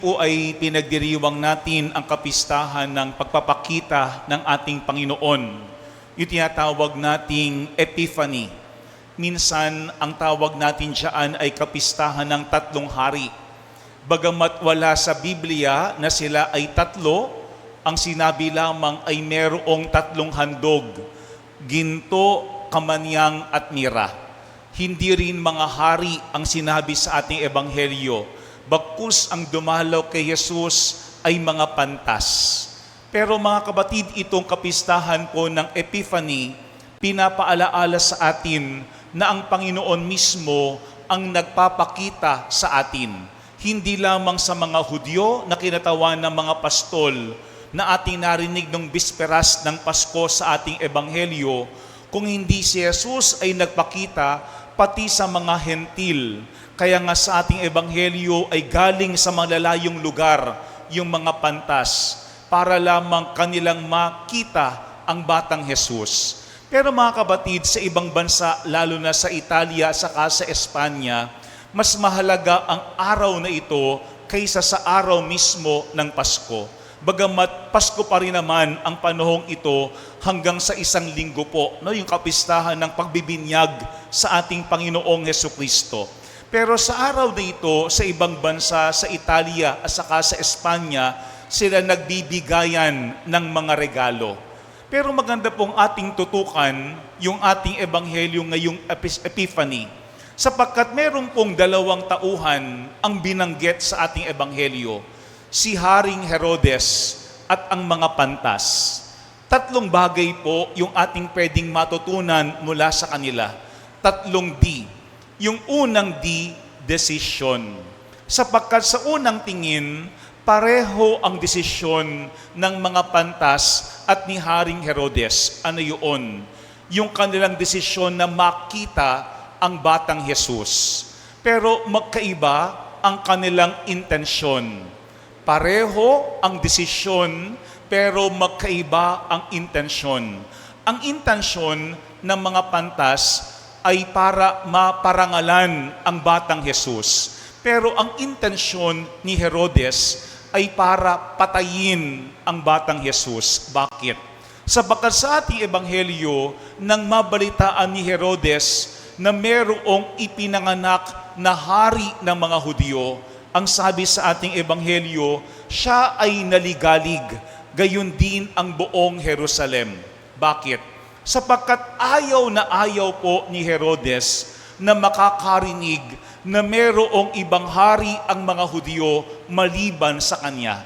Po ay pinagdiriwang natin ang kapistahan ng pagpapakita ng ating Panginoon. Yung tinatawag nating Epiphany. Minsan, ang tawag natin diyan ay kapistahan ng tatlong hari. Bagamat wala sa Biblia na sila ay tatlo, ang sinabi lamang ay merong tatlong handog: ginto, kamanyang at mira. Hindi rin mga hari ang sinabi sa ating ebanghelyo. Bagkus ang dumalaw kay Jesus ay mga pantas. Pero mga kabatid, itong kapistahan po ng Epiphany, pinapaalaala sa atin na ang Panginoon mismo ang nagpapakita sa atin. Hindi lamang sa mga Hudyo na kinatawan ng mga pastol na ating narinig nung bisperas ng Pasko sa ating ebanghelyo, kung hindi si Jesus ay nagpakita pati sa mga hentil. Kaya nga sa ating ebanghelyo ay galing sa malalayong lugar yung mga pantas para lamang kanilang makita ang batang Jesus. Pero mga kabatid, sa ibang bansa, lalo na sa Italia saka sa Espanya, mas mahalaga ang araw na ito kaysa sa araw mismo ng Pasko. Bagamat Pasko pa rin naman ang panahong ito hanggang sa isang linggo po, yung kapistahan ng pagbibinyag sa ating Panginoong Hesukristo. Pero sa araw na ito, sa ibang bansa, sa Italia at saka sa Espanya, sila nagbibigayan ng mga regalo. Pero maganda pong ating tutukan yung ating ebanghelyo ngayong Epiphany, sapagkat meron pong dalawang tauhan ang binanggit sa ating ebanghelyo: si Haring Herodes at ang mga pantas. Tatlong bagay po yung ating pwedeng matutunan mula sa kanila. Tatlong D. Yung unang D, desisyon. Sapagkat sa unang tingin, pareho ang desisyon ng mga pantas at ni Haring Herodes. Ano yun? Yung kanilang desisyon na makita ang batang Jesus. Pero magkaiba ang kanilang intensyon. Pareho ang desisyon, pero magkaiba ang intensyon. Ang intensyon ng mga pantas ay para maparangalan ang batang Jesus. Pero ang intensyon ni Herodes ay para patayin ang batang Jesus. Bakit? Sapagkat sa ating ebanghelyo, nang mabalitaan ni Herodes na merong ipinanganak na hari ng mga Hudyo, ang sabi sa ating ebanghelyo, siya ay naligalig, gayon din ang buong Jerusalem. Bakit? Sapagkat ayaw na ayaw po ni Herodes na makakarinig na merong ibang hari ang mga Hudyo maliban sa kanya.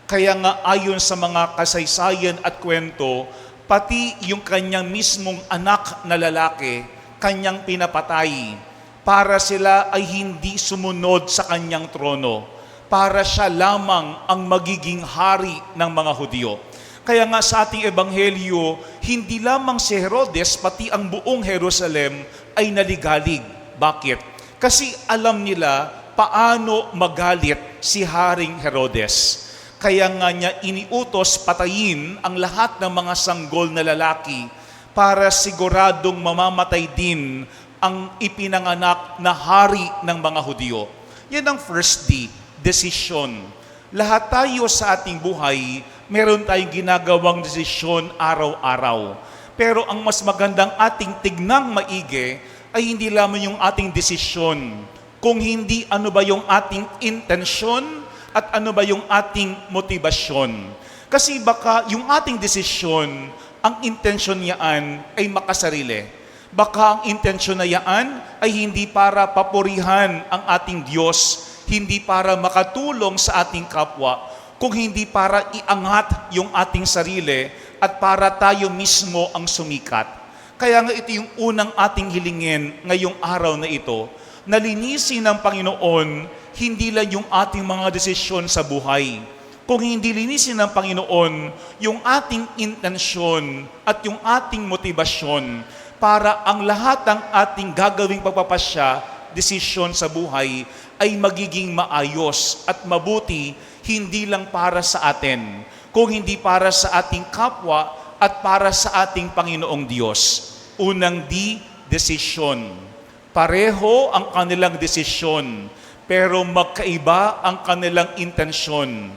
Kaya nga ayon sa mga kasaysayan at kwento, pati yung kanyang mismong anak na lalaki, kanyang pinapatay para sila ay hindi sumunod sa kanyang trono, para siya lamang ang magiging hari ng mga Hudyo. Kaya nga sa ating ebanghelyo, hindi lamang si Herodes, pati ang buong Jerusalem ay naligalig. Bakit? Kasi alam nila paano magalit si Haring Herodes. Kaya nga niya iniutos patayin ang lahat ng mga sanggol na lalaki para siguradong mamamatay din ang ipinanganak na hari ng mga Hudyo. Yan ang first D, desisyon. Lahat tayo sa ating buhay, meron tayong ginagawang desisyon araw-araw. Pero ang mas magandang ating tignang maigi ay hindi lamang yung ating desisyon, kung hindi ano ba yung ating intensyon at ano ba yung ating motibasyon. Kasi baka yung ating desisyon, ang intensyon niyaan ay makasarili. Baka ang intensyon na yaan ay hindi para papurihan ang ating Diyos, hindi para makatulong sa ating kapwa, kung hindi para iangat yung ating sarili at para tayo mismo ang sumikat. Kaya nga ito yung unang ating hilingin ngayong araw na ito, na linisin ng Panginoon hindi lang yung ating mga desisyon sa buhay, kung hindi linisin ng Panginoon yung ating intensyon at yung ating motibasyon para ang lahat ng ating gagawing pagpapasya, desisyon sa buhay ay magiging maayos at mabuti, hindi lang para sa atin, kung hindi para sa ating kapwa at para sa ating Panginoong Diyos. Unang D, desisyon. Pareho ang kanilang desisyon, pero magkaiba ang kanilang intensyon.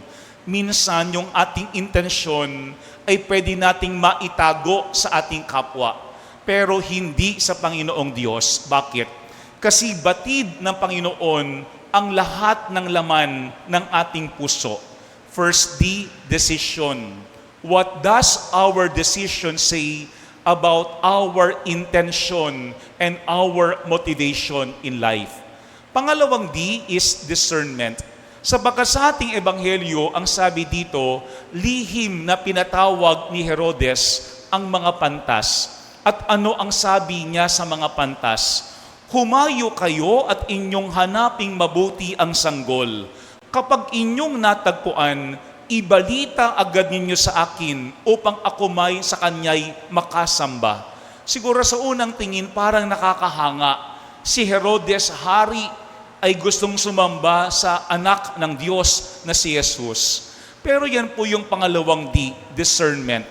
Minsan, yung ating intensyon ay pwede nating maitago sa ating kapwa, pero hindi sa Panginoong Diyos. Bakit? Kasi batid ng Panginoon ang lahat ng laman ng ating puso. First, the decision. What does our decision say about our intention and our motivation in life? Pangalawang D is discernment. Sapagkat sa ating ebanghelyo, ang sabi dito, lihim na pinatawag ni Herodes ang mga pantas. At ano ang sabi niya sa mga pantas? Humayo kayo at inyong hanaping mabuti ang sanggol. Kapag inyong natagpuan, ibalita agad ninyo sa akin upang ako may sa kanya'y makasamba. Siguro sa unang tingin parang nakakahanga. Si Herodes, hari, ay gustong sumamba sa anak ng Diyos na si Jesus. Pero yan po yung pangalawang D, discernment.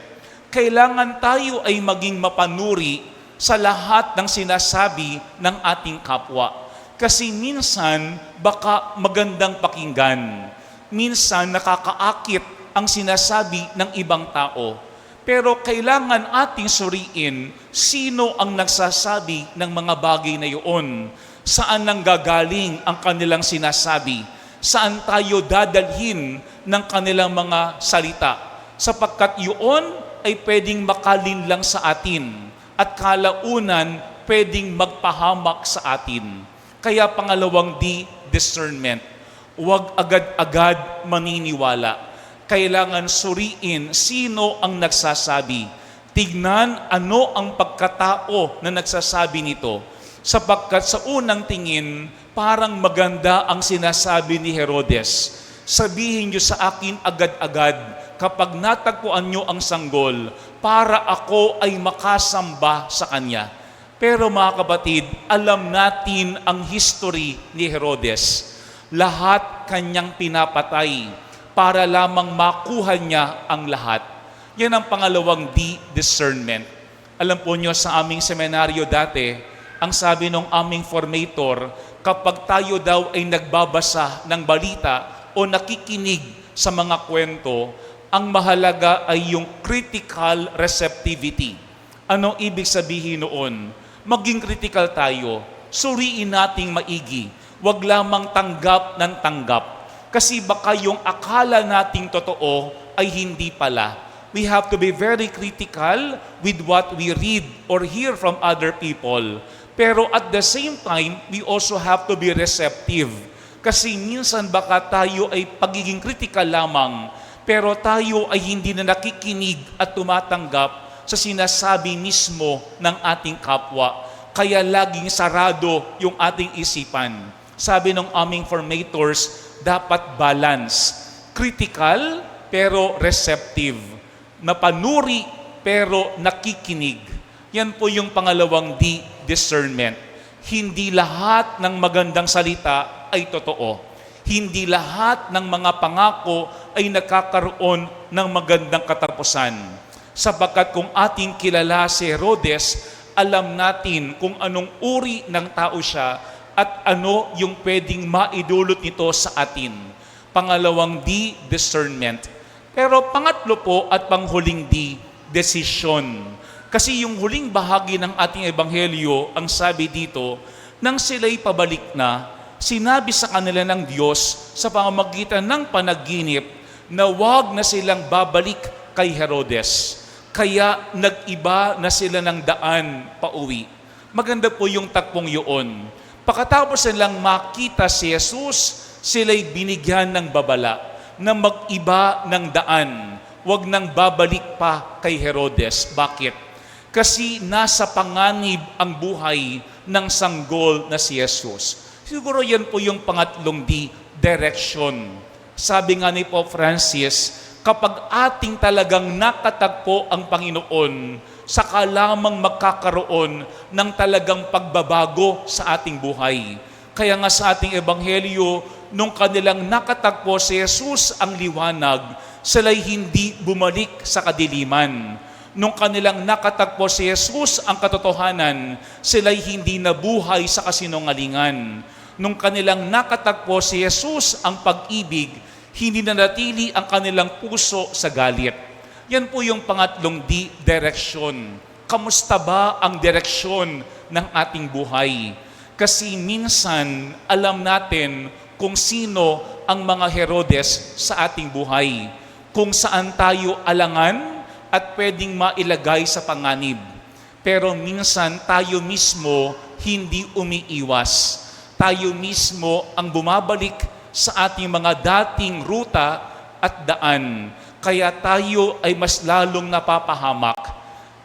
Kailangan tayo ay maging mapanuri sa lahat ng sinasabi ng ating kapwa. Kasi minsan, baka magandang pakinggan. Minsan, nakakaakit ang sinasabi ng ibang tao. Pero kailangan ating suriin sino ang nagsasabi ng mga bagay na iyon. Saan nanggagaling ang kanilang sinasabi? Saan tayo dadalhin ng kanilang mga salita? Sapagkat yun ay pwedeng makalinlang sa atin at kalaunan pwedeng magpahamak sa atin. Kaya pangalawang D, discernment. Huwag agad-agad maniniwala. Kailangan suriin sino ang nagsasabi. Tignan ano ang pagkatao na nagsasabi nito. Sapagkat sa unang tingin, parang maganda ang sinasabi ni Herodes. Sabihin niyo sa akin agad-agad kapag natagpuan niyo ang sanggol para ako ay makasamba sa kanya. Pero mga kapatid, alam natin ang history ni Herodes. Lahat kanyang pinapatay para lamang makuha niya ang lahat. Yan ang pangalawang D, discernment. Alam po niyo sa aming seminaryo dati, ang sabi ng aming formator, kapag tayo daw ay nagbabasa ng balita o nakikinig sa mga kwento, ang mahalaga ay yung critical receptivity. Ano ibig sabihin noon? Maging critical tayo. Suriin nating maigi. Huwag lamang tanggap ng tanggap. Kasi baka yung akala nating totoo ay hindi pala. We have to be very critical with what we read or hear from other people. Pero at the same time, we also have to be receptive. Kasi minsan baka tayo ay pagiging critical lamang, pero tayo ay hindi na nakikinig at tumatanggap sa sinasabi mismo ng ating kapwa. Kaya laging sarado yung ating isipan. Sabi ng aming formators, dapat balance. Critical pero receptive. Napanuri pero nakikinig. Yan po yung pangalawang D, discernment. Hindi lahat ng magandang salita ay totoo. Hindi lahat ng mga pangako ay nakakaroon ng magandang katapusan. Sapagkat kung ating kilala si Herodes, alam natin kung anong uri ng tao siya at ano yung pwedeng maidulot nito sa atin. Pangalawang D, discernment. Pero pangatlo po at panghuling D, decision. Kasi yung huling bahagi ng ating ebanghelyo, ang sabi dito, nang sila'y pabalik na, sinabi sa kanila ng Diyos sa pamamagitan ng panaginip na wag na silang babalik kay Herodes. Kaya nag-iba na sila ng daan pauwi. Maganda po yung takpong yun. Pagkatapos nilang makita si Jesus, sila'y binigyan ng babala na mag-iba ng daan. Wag nang babalik pa kay Herodes. Bakit? Kasi nasa panganib ang buhay ng sanggol na si Jesus. Siguro yan po yung pangatlong D, direction. Sabi nga ni Pope Francis, kapag ating talagang nakatagpo ang Panginoon, saka lamang magkakaroon ng talagang pagbabago sa ating buhay. Kaya nga sa ating ebanghelyo, nung kanilang nakatagpo si Jesus ang liwanag, sila'y hindi bumalik sa kadiliman. Nung kanilang nakatagpo si Jesus ang katotohanan, sila'y hindi nabuhay sa kasinungalingan. Nung kanilang nakatagpo si Jesus ang pag-ibig, hindi nanatili ang kanilang puso sa galit. Yan po yung pangatlong D, direksyon. Kamusta ba ang direksyon ng ating buhay? Kasi minsan, alam natin kung sino ang mga Herodes sa ating buhay. Kung saan tayo alangan at pwedeng mailagay sa panganib. Pero minsan tayo mismo hindi umiiwas. Tayo mismo ang bumabalik sa ating mga dating ruta at daan. Kaya tayo ay mas lalong napapahamak.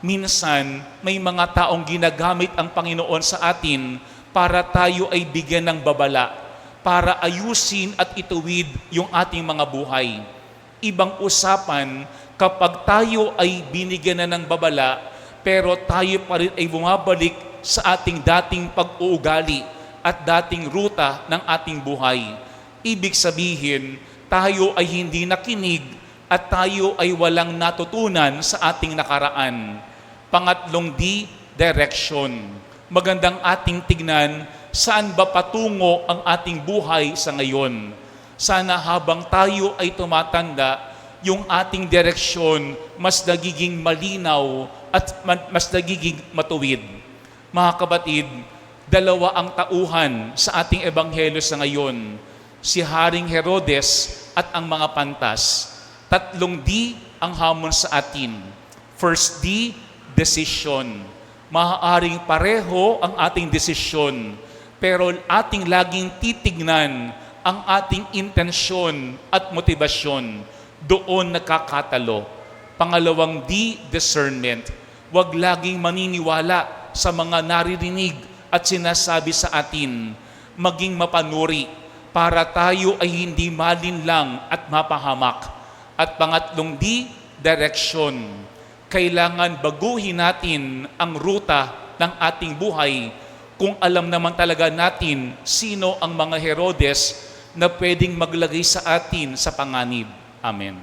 Minsan, may mga taong ginagamit ang Panginoon sa atin para tayo ay bigyan ng babala, para ayusin at ituwid yung ating mga buhay. Ibang usapan kapag tayo ay binigyan na ng babala, pero tayo pa rin ay bumabalik sa ating dating pag-uugali at dating ruta ng ating buhay. Ibig sabihin, tayo ay hindi nakinig at tayo ay walang natutunan sa ating nakaraan. Pangatlong D, direction. Magandang ating tignan saan ba patungo ang ating buhay sa ngayon. Sana habang tayo ay tumatanda, yung ating direksyon mas nagiging malinaw at mas nagiging matuwid. Mga kapatid, dalawa ang tauhan sa ating ebanghelyo sa ngayon, si Haring Herodes at ang mga pantas. Tatlong D ang hamon sa atin. First D, decision. Maaaring pareho ang ating desisyon, pero ating laging titignan ang ating intensyon at motibasyon. Doon nakakatalo. Pangalawang D, discernment. Huwag laging maniniwala sa mga naririnig at sinasabi sa atin. Maging mapanuri para tayo ay hindi malinlang at mapahamak. At pangatlong D, direction. Kailangan baguhin natin ang ruta ng ating buhay kung alam naman talaga natin sino ang mga Herodes na pwedeng maglagay sa atin sa panganib. Amen.